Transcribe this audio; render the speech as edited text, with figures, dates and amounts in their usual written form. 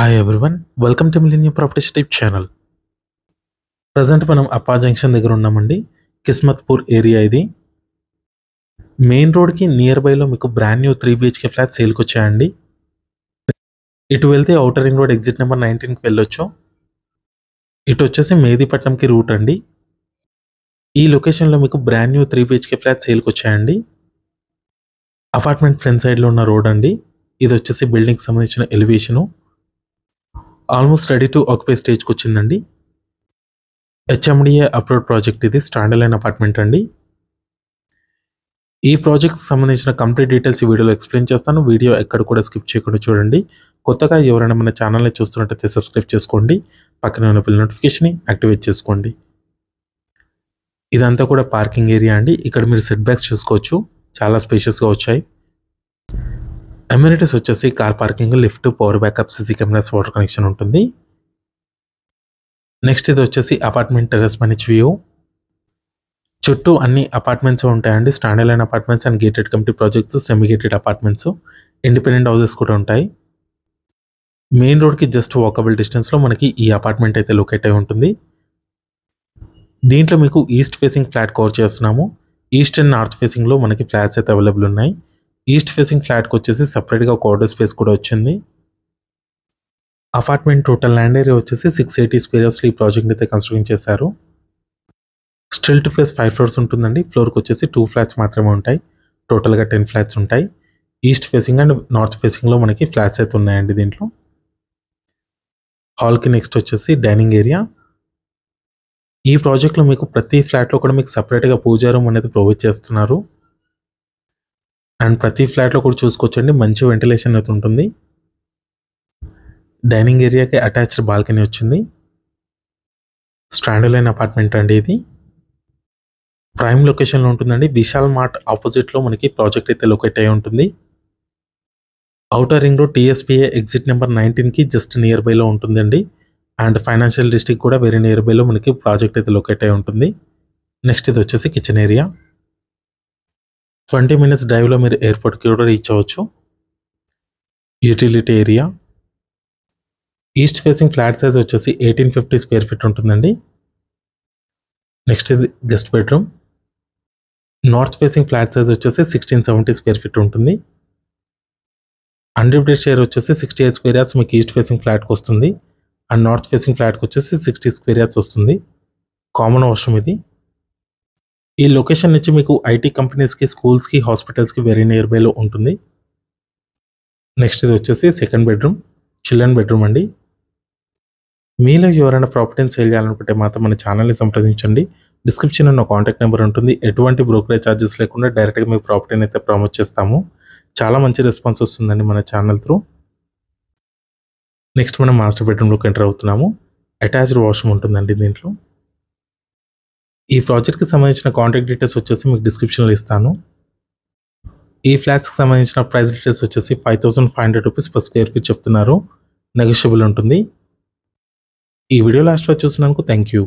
Hi everyone, welcome to millennium properties YouTube channel. Present మనం అప్పా junction దగ్గర ఉన్నామండి. కిస్మత్పూర్ ఏరియా ఇది. మెయిన్ రోడ్కి నియర్ బైలో మీకు బ్రాండ్ న్యూ 3 BHK ఫ్లాట్ సేల్కి వచ్చాయండి. ఇటు వెళ్తే outer ring road exit number 19కి వెళ్ళొచ్చు. ఇటు వచ్చేసి మేదీపట్నంకి రూట్ అండి. ఈ లొకేషన్లో మీకు బ్రాండ్ న్యూ 3 BHK ఫ్లాట్ సేల్కి వచ్చాయండి. అపార్ట్మెంట్ ఫ్రంట్ సైడ్లో ఉన్న రోడ్ అండి. ఇది వచ్చేసి బిల్డింగ్కి సంబంధించిన elevation. Almost ready to occupy స్టేజ్కి వచ్చిందండి. HMDA అప్రూవ్డ్ ప్రాజెక్ట్ ఇది. స్టాండ్ అలైన్ అపార్ట్మెంట్ అండి. ఈ ప్రాజెక్ట్కి సంబంధించిన కంప్లీట్ డీటెయిల్స్ ఈ వీడియోలో ఎక్స్ప్లెయిన్ చేస్తాను. వీడియో ఎక్కడ కూడా స్కిప్ చేయకుండా చూడండి. కొత్తగా ఎవరైనా మన ఛానల్ని చూస్తున్నట్టయితే సబ్స్క్రైబ్ చేసుకోండి. పక్కన ఉన్న బిల్ నోటిఫికేషన్ని యాక్టివేట్ చేసుకోండి. ఇదంతా కూడా పార్కింగ్ ఏరియా అండి. ఇక్కడ మీరు సెట్ బ్యాక్స్ చూసుకోవచ్చు, చాలా స్పేషియస్గా వచ్చాయి. అమ్యూనిటీస్ వచ్చేసి car parking, lift, power backup, CC cameras, water connection ఉంటుంది. నెక్స్ట్ ఇది వచ్చేసి అపార్ట్మెంట్ టెర్రస్ నుంచి వ్యూ. చుట్టూ అన్ని అపార్ట్మెంట్స్ ఉంటాయండి. Stand align apartments and gated committee projects, semi gated apartments, independent houses కూడా ఉంటాయి. మెయిన్ రోడ్కి జస్ట్ వాకబుల్ డిస్టెన్స్లో మనకి ఈ అపార్ట్మెంట్ అయితే లొకేట్ అయి ఉంటుంది. దీంట్లో మీకు ఈస్ట్ ఫేసింగ్ ఫ్లాట్ కవర్ చేస్తున్నాము. ఈస్ట్ అండ్ నార్త్ ఫేసింగ్లో మనకి ఫ్లాట్స్ అయితే అవైలబుల్ ఉన్నాయి. ఈస్ట్ ఫేసింగ్ ఫ్లాట్కి వచ్చేసి సపరేట్గా కార్డర్ స్పేస్ కూడా వచ్చింది. అపార్ట్మెంట్ టోటల్ ల్యాండ్ ఏరియా వచ్చేసి 680 స్క్వేర్ యార్డ్స్లో ఈ ప్రాజెక్ట్ అయితే కన్స్ట్రక్షన్ చేశారు. స్టిల్ టు ప్లేస్ 5 ఫ్లోర్స్ ఉంటుందండి. ఫ్లోర్కి వచ్చేసి 2 ఫ్లాట్స్ మాత్రమే ఉంటాయి. టోటల్గా 10 ఫ్లాట్స్ ఉంటాయి. ఈస్ట్ ఫేసింగ్ అండ్ నార్త్ ఫేసింగ్లో మనకి ఫ్లాట్స్ అయితే ఉన్నాయండి. దీంట్లో హాల్కి నెక్స్ట్ వచ్చేసి డైనింగ్ ఏరియా. ఈ ప్రాజెక్ట్లో మీకు ప్రతి ఫ్లాట్లో కూడా మీకు సపరేట్గా పూజా రూమ్ అనేది ప్రొవైడ్ చేస్తున్నారు. అండ్ ప్రతి ఫ్లాట్లో కూడా చూసుకోవచ్చండి, మంచి వెంటిలేషన్ అయితే ఉంటుంది. డైనింగ్ ఏరియాకి అటాచ్డ్ బాల్కనీ వచ్చింది. స్టాండ్ అలైన్ అపార్ట్మెంట్ అండి ఇది. ప్రైమ్ లొకేషన్లో ఉంటుందండి. విశాల్ మార్ట్ ఆపోజిట్లో మనకి ప్రాజెక్ట్ అయితే లొకేట్ అయి ఉంటుంది. Outer ring road TSPA exit number 19కి జస్ట్ నియర్ బైలో ఉంటుందండి. అండ్ ఫైనాన్షియల్ డిస్ట్రిక్ట్ కూడా వెరీ నియర్ బైలో మనకి ప్రాజెక్ట్ అయితే లొకేట్ అయి ఉంటుంది. నెక్స్ట్ ఇది వచ్చేసి కిచెన్ ఏరియా. 20 minutes డ్రైవ్లో మీరు ఎయిర్పోర్ట్కి కూడా రీచ్ అవ్వచ్చు. Utility area. East facing flat size వచ్చేసి 1850 స్క్వేర్ ఫీట్ ఉంటుందండి. నెక్స్ట్ ఇది guest bedroom. North facing flat size వచ్చేసి 1670 స్క్వేర్ ఫీట్ ఉంటుంది. అన్డివిడెడ్ షేర్ వచ్చేసి 68 స్క్వేర్ యార్డ్స్ మీకు ఈస్ట్ ఫేసింగ్ ఫ్లాట్కి వస్తుంది. అండ్ నార్త్ ఫేసింగ్ ఫ్లాట్కి వచ్చేసి 60 స్క్వేర్ యార్డ్స్ వస్తుంది. కామన్ వాష్రూమ్ ఇది. ఈ లొకేషన్ నుంచి మీకు IT కంపెనీస్కి, స్కూల్స్కి, హాస్పిటల్స్కి వెరీ నియర్ బైలో ఉంటుంది. నెక్స్ట్ ఇది వచ్చేసి సెకండ్ బెడ్రూమ్, చిల్డ్రన్ బెడ్రూమ్ అండి. మీలో ఎవరైనా ప్రాపర్టీని సేల్ చేయాలనుకుంటే మాత్రం మన ఛానల్ని సంప్రదించండి. డిస్క్రిప్షన్లో నా కాంటాక్ట్ నెంబర్ ఉంటుంది. ఎటువంటి బ్రోకరేజ్ ఛార్జెస్ లేకుండా డైరెక్ట్గా మీ ప్రాపర్టీని అయితే ప్రమోట్ చేస్తాము. చాలా మంచి రెస్పాన్స్ వస్తుందండి మన ఛానల్ త్రూ. నెక్స్ట్ మనం మాస్టర్ బెడ్రూమ్లోకి ఎంటర్ అవుతున్నాము. అటాచ్డ్ వాష్రూమ్ ఉంటుందండి దీంట్లో. ఈ ప్రాజెక్ట్కి సంబంధించిన కాంటాక్ట్ డీటెయిల్స్ వచ్చేసి మీకు డిస్క్రిప్షన్లో ఇస్తాను. ఈ ఫ్లాట్స్కి సంబంధించిన ప్రైస్ డీటెయిల్స్ వచ్చేసి 5500 రూపీస్ పర్ స్క్వేర్ ఫీట్ చెప్తున్నారు. నెగోషియబుల్ ఉంటుంది. ఈ వీడియో లాస్ట్లో చూసినందుకు థ్యాంక్ యూ.